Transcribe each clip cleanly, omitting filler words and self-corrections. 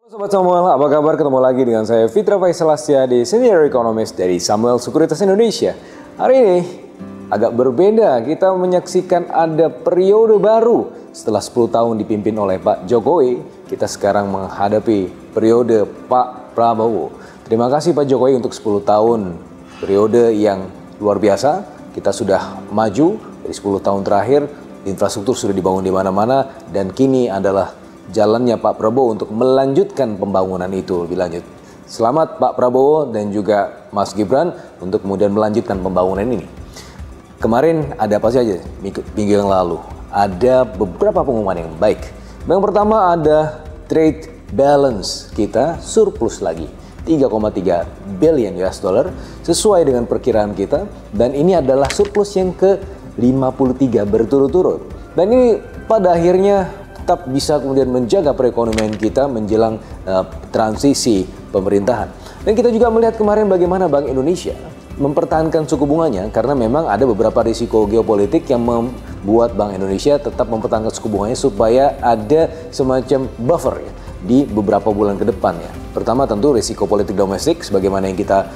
Halo Sobat Samuel, apa kabar? Ketemu lagi dengan saya Fitra Faisalasya di Senior Economist dari Samuel Sekuritas Indonesia. Hari ini agak berbeda, kita menyaksikan ada periode baru. Setelah 10 tahun dipimpin oleh Pak Jokowi, kita sekarang menghadapi periode Pak Prabowo. Terima kasih Pak Jokowi untuk 10 tahun periode yang luar biasa. Kita sudah maju dari 10 tahun terakhir, infrastruktur sudah dibangun di mana-mana dan kini adalah jalannya Pak Prabowo untuk melanjutkan pembangunan itu lebih lanjut. Selamat Pak Prabowo dan juga Mas Gibran untuk kemudian melanjutkan pembangunan ini. Kemarin ada apa saja minggu yang lalu? Ada beberapa pengumuman yang baik. Yang pertama ada trade balance kita surplus lagi. 3,3 billion US dollar sesuai dengan perkiraan kita, dan ini adalah surplus yang ke-53 berturut-turut. Dan ini pada akhirnya tetap bisa kemudian menjaga perekonomian kita menjelang transisi pemerintahan. Dan kita juga melihat kemarin bagaimana Bank Indonesia mempertahankan suku bunganya karena memang ada beberapa risiko geopolitik yang membuat Bank Indonesia tetap mempertahankan suku bunganya supaya ada semacam buffer ya, di beberapa bulan ke depan ya. Pertama tentu risiko politik domestik sebagaimana yang kita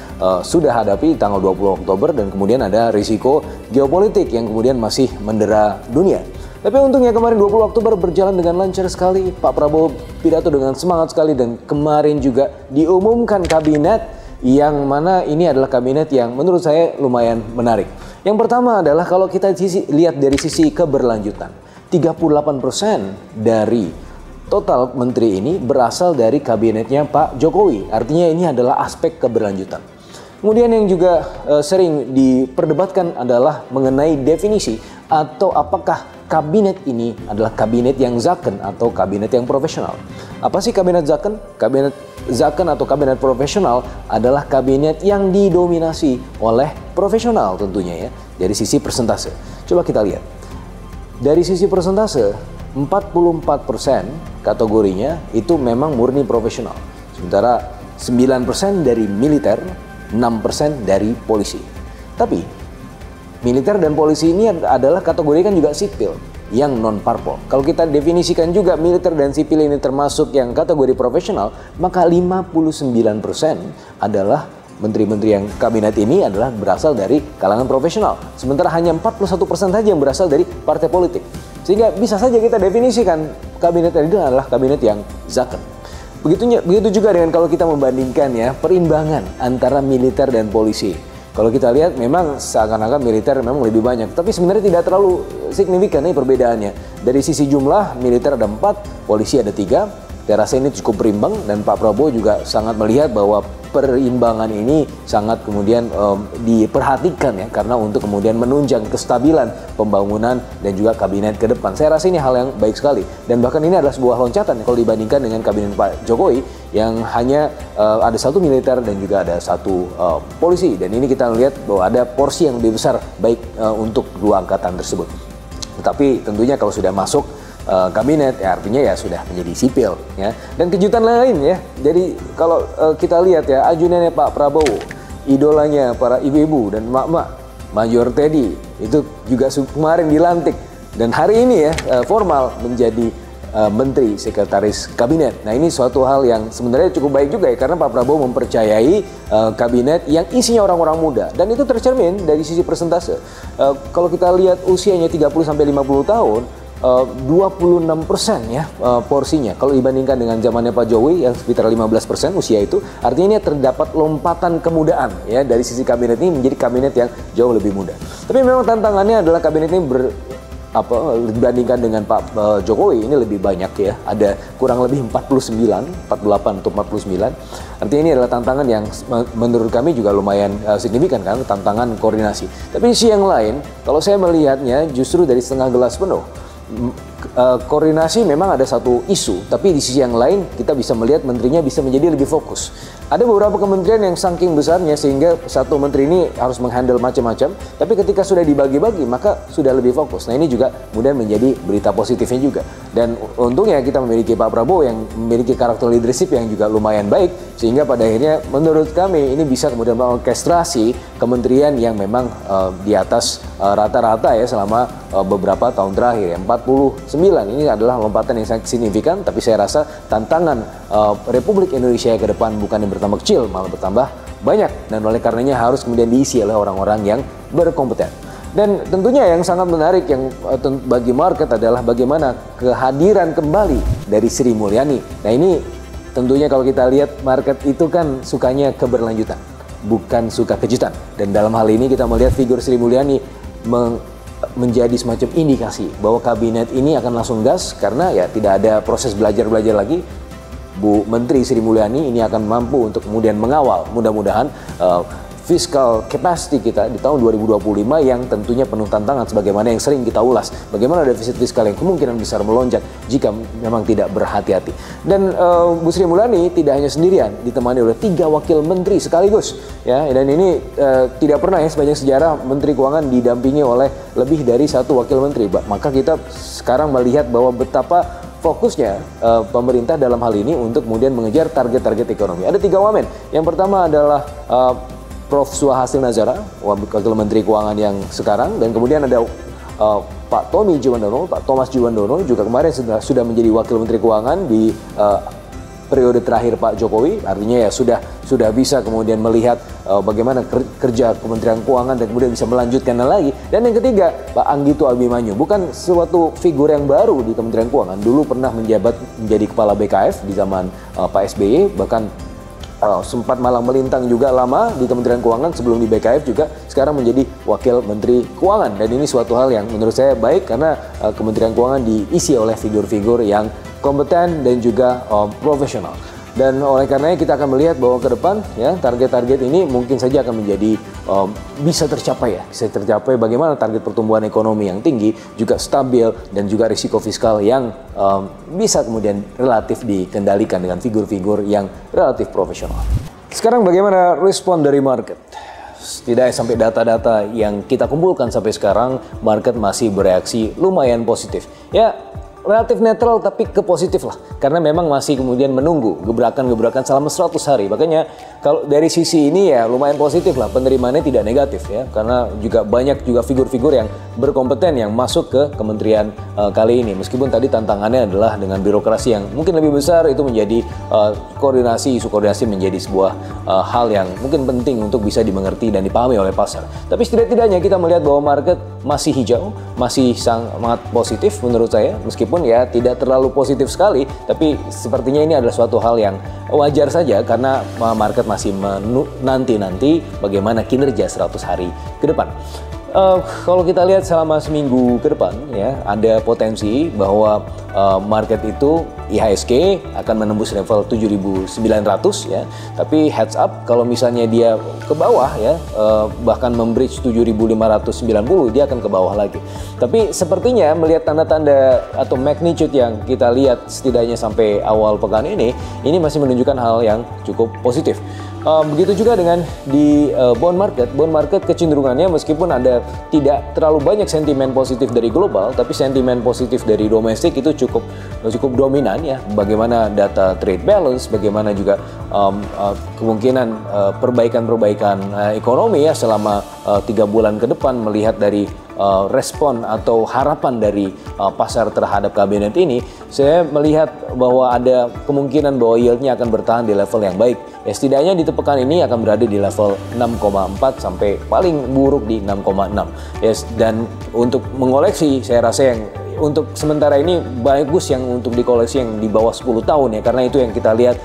sudah hadapi tanggal 20 Oktober, dan kemudian ada risiko geopolitik yang kemudian masih mendera dunia. Tapi untungnya kemarin 20 Oktober berjalan dengan lancar sekali. Pak Prabowo pidato dengan semangat sekali, dan kemarin juga diumumkan kabinet yang mana ini adalah kabinet yang menurut saya lumayan menarik. Yang pertama adalah kalau kita lihat dari sisi keberlanjutan, 38% dari total menteri ini berasal dari kabinetnya Pak Jokowi. Artinya ini adalah aspek keberlanjutan. Kemudian yang juga sering diperdebatkan adalah mengenai definisi atau apakah kabinet ini adalah kabinet yang zaken atau kabinet yang profesional. Apa sih kabinet zaken? Kabinet zaken atau kabinet profesional adalah kabinet yang didominasi oleh profesional tentunya ya, dari sisi persentase. Coba kita lihat. Dari sisi persentase, 44% kategorinya itu memang murni profesional. Sementara 9% dari militer, 6% dari polisi. Tapi militer dan polisi ini adalah kategori kan juga sipil yang non-parpol. Kalau kita definisikan juga militer dan sipil ini termasuk yang kategori profesional, maka 59% adalah menteri-menteri yang kabinet ini adalah berasal dari kalangan profesional. Sementara hanya 41% saja yang berasal dari partai politik. Sehingga bisa saja kita definisikan kabinet ini adalah kabinet yang zaken. Begitu juga dengan kalau kita membandingkan ya perimbangan antara militer dan polisi. Kalau kita lihat memang seakan-akan militer memang lebih banyak, tapi sebenarnya tidak terlalu signifikan nih perbedaannya. Dari sisi jumlah militer ada 4, polisi ada 3. Saya rasa ini cukup berimbang, dan Pak Prabowo juga sangat melihat bahwa perimbangan ini sangat kemudian diperhatikan ya, karena untuk kemudian menunjang kestabilan pembangunan dan juga kabinet ke depan. Saya rasa ini hal yang baik sekali, dan bahkan ini adalah sebuah loncatan kalau dibandingkan dengan kabinet Pak Jokowi yang hanya ada 1 militer dan juga ada 1 polisi, dan ini kita melihat bahwa ada porsi yang lebih besar baik untuk 2 angkatan tersebut. Tetapi tentunya kalau sudah masuk kabinet ya artinya ya sudah menjadi sipil ya. Dan kejutan lain ya, jadi kalau kita lihat ya ajunannya Pak Prabowo, idolanya para ibu-ibu dan emak-emak, Mayor Teddy itu juga kemarin dilantik dan hari ini ya formal menjadi Menteri Sekretaris Kabinet. Nah ini suatu hal yang sebenarnya cukup baik juga ya, karena Pak Prabowo mempercayai kabinet yang isinya orang-orang muda, dan itu tercermin dari sisi persentase. Kalau kita lihat usianya 30-50 tahun, 26% ya porsinya. Kalau dibandingkan dengan zamannya Pak Jokowi yang sekitar 15% usia itu, artinya ini terdapat lompatan kemudaan ya dari sisi kabinet ini menjadi kabinet yang jauh lebih muda. Tapi memang tantangannya adalah kabinet ini dibandingkan dengan Pak Jokowi ini lebih banyak ya. Ada kurang lebih 48 atau 49. Artinya ini adalah tantangan yang menurut kami juga lumayan signifikan kan, tantangan koordinasi. Tapi di sisi yang lain, kalau saya melihatnya justru dari setengah gelas penuh. Koordinasi memang ada satu isu, tapi di sisi yang lain kita bisa melihat menterinya bisa menjadi lebih fokus. Ada beberapa kementerian yang saking besarnya sehingga satu menteri ini harus menghandle macam-macam, tapi ketika sudah dibagi-bagi maka sudah lebih fokus. Nah ini juga kemudian menjadi berita positifnya juga. Dan untungnya kita memiliki Pak Prabowo yang memiliki karakter leadership yang juga lumayan baik, sehingga pada akhirnya menurut kami ini bisa kemudian mengorkestrasi kementerian yang memang di atas rata-rata ya selama beberapa tahun terakhir ya, 40 Ini adalah lompatan yang sangat signifikan, tapi saya rasa tantangan Republik Indonesia ke depan bukan yang bertambah kecil, malah bertambah banyak, dan oleh karenanya harus kemudian diisi oleh orang-orang yang berkompeten. Dan tentunya yang sangat menarik yang bagi market adalah bagaimana kehadiran kembali dari Sri Mulyani. Nah ini tentunya kalau kita lihat market itu kan sukanya keberlanjutan, bukan suka kejutan. Dan dalam hal ini kita melihat figur Sri Mulyani menjadi semacam indikasi bahwa kabinet ini akan langsung gas karena ya tidak ada proses belajar-belajar lagi. Bu Menteri Sri Mulyani ini akan mampu untuk kemudian mengawal mudah-mudahan fiscal capacity kita di tahun 2025 yang tentunya penuh tantangan sebagaimana yang sering kita ulas. Bagaimana defisit fiskal yang kemungkinan besar melonjak jika memang tidak berhati-hati. Dan Bu Sri Mulyani tidak hanya sendirian, ditemani oleh 3 wakil menteri sekaligus. Ya, dan ini tidak pernah ya sepanjang sejarah Menteri Keuangan didampingi oleh lebih dari 1 wakil menteri. Maka kita sekarang melihat bahwa betapa fokusnya pemerintah dalam hal ini untuk kemudian mengejar target-target ekonomi. Ada 3 wamen. Yang pertama adalah Prof. Suhasil Nazara, Wakil Menteri Keuangan yang sekarang, dan kemudian ada Pak Tommy Juwandono, Pak Thomas Juwandono juga kemarin sudah menjadi Wakil Menteri Keuangan di periode terakhir Pak Jokowi. Artinya ya sudah bisa kemudian melihat bagaimana kerja Kementerian Keuangan dan kemudian bisa melanjutkan lagi. Dan yang ketiga Pak Anggito Abimanyu, bukan suatu figur yang baru di Kementerian Keuangan, dulu pernah menjabat menjadi Kepala BKF di zaman Pak SBY, bahkan sempat malang melintang juga lama di Kementerian Keuangan sebelum di BKF juga, sekarang menjadi Wakil Menteri Keuangan. Dan ini suatu hal yang menurut saya baik karena Kementerian Keuangan diisi oleh figur-figur yang kompeten dan juga profesional. Dan oleh karenanya kita akan melihat bahwa ke depan ya target-target ini mungkin saja akan menjadi bisa tercapai bagaimana target pertumbuhan ekonomi yang tinggi, juga stabil, dan juga risiko fiskal yang bisa kemudian relatif dikendalikan dengan figur-figur yang relatif profesional. Sekarang bagaimana respon dari market? Setidaknya sampai data-data yang kita kumpulkan sampai sekarang, market masih bereaksi lumayan positif. Ya, relatif netral tapi ke positif lah, karena memang masih kemudian menunggu gebrakan-gebrakan selama 100 hari. Makanya kalau dari sisi ini ya lumayan positif lah, penerimaannya tidak negatif ya, karena juga banyak juga figur-figur yang berkompeten yang masuk ke kementerian kali ini. Meskipun tadi tantangannya adalah dengan birokrasi yang mungkin lebih besar, itu menjadi isu koordinasi menjadi sebuah hal yang mungkin penting untuk bisa dimengerti dan dipahami oleh pasar. Tapi setidak-tidaknya kita melihat bahwa market masih hijau, masih sangat positif menurut saya, meskipun ya tidak terlalu positif sekali, tapi sepertinya ini adalah suatu hal yang wajar saja karena market masih menanti-nanti bagaimana kinerja 100 hari ke depan. Kalau kita lihat selama seminggu ke depan ya, ada potensi bahwa market itu IHSG akan menembus level 7.900 ya. Tapi heads up kalau misalnya dia ke bawah ya, bahkan membreach 7.590, dia akan ke bawah lagi. Tapi sepertinya melihat tanda-tanda atau magnitude yang kita lihat setidaknya sampai awal pekan ini masih menunjukkan hal yang cukup positif. Begitu juga dengan di bond market kecenderungannya meskipun ada tidak terlalu banyak sentimen positif dari global, tapi sentimen positif dari domestik itu cukup dominan ya. Bagaimana data trade balance, bagaimana juga kemungkinan perbaikan ekonomi ya selama 3 bulan ke depan, melihat dari respon atau harapan dari pasar terhadap kabinet ini, saya melihat bahwa ada kemungkinan bahwa yieldnya akan bertahan di level yang baik. Ya, setidaknya di pekan ini akan berada di level 6,4 sampai paling buruk di 6,6. Yes, dan untuk mengoleksi saya rasa yang untuk sementara ini bagus yang untuk dikoleksi yang di bawah 10 tahun ya, karena itu yang kita lihat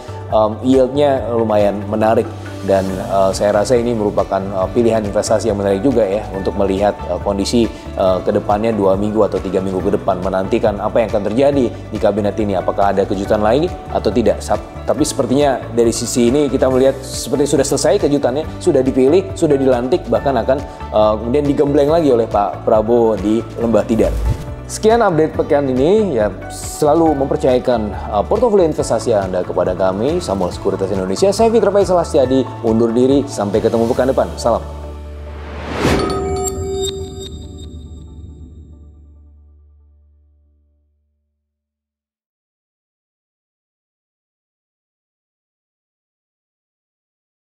yieldnya lumayan menarik. Dan saya rasa ini merupakan pilihan investasi yang menarik juga ya untuk melihat kondisi ke depannya 2 minggu atau 3 minggu ke depan, menantikan apa yang akan terjadi di kabinet ini, apakah ada kejutan lain atau tidak. Tapi sepertinya dari sisi ini kita melihat seperti sudah selesai kejutannya, sudah dipilih, sudah dilantik, bahkan akan kemudian digembleng lagi oleh Pak Prabowo di Lembah Tidar. Sekian update pekan ini ya, selalu mempercayakan portofolio investasi Anda kepada kami, Samuel Sekuritas Indonesia. Saya Fitra Faisal Astiadi, undur diri, sampai ketemu pekan depan. Salam.